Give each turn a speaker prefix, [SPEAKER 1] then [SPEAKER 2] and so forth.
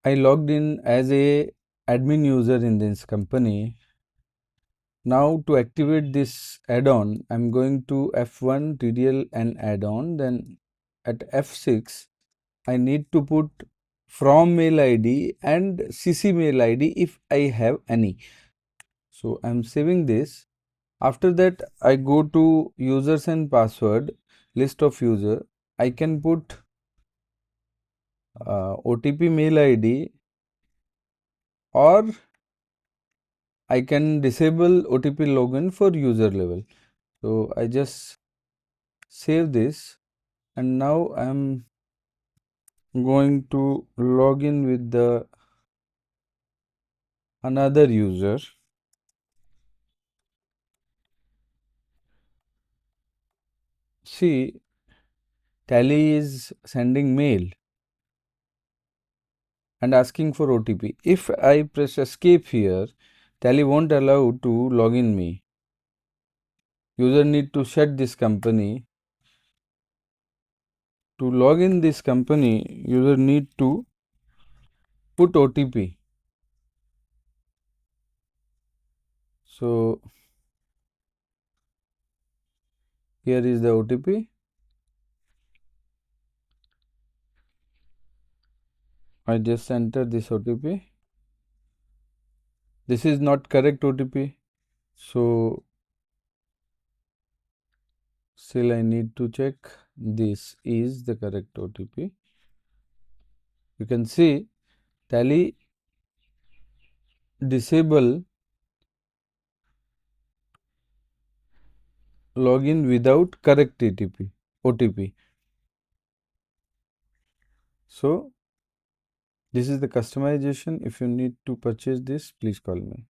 [SPEAKER 1] I logged in as a admin user in this company. Now to activate this add-on, I'm going to F1 TDL and add-on. Then at F6, I need to put from mail ID and CC mail ID if I have any. So I'm saving this. After that, I go to users and password list of user. I can put OTP mail ID, or I can disable OTP login for user level. So I just save this, and now I'm going to log in with the another user. See, Tally is sending mail and asking for OTP. If I press escape here, Tally won't allow to log in me. User need to shut this company. To log in this company, user need to put OTP. So here is the OTP. I just enter this OTP. This is not correct OTP. So still I need to check this is the correct OTP. You can see Tally disable login without correct OTP. So this is the customization. If you need to purchase this, please call me.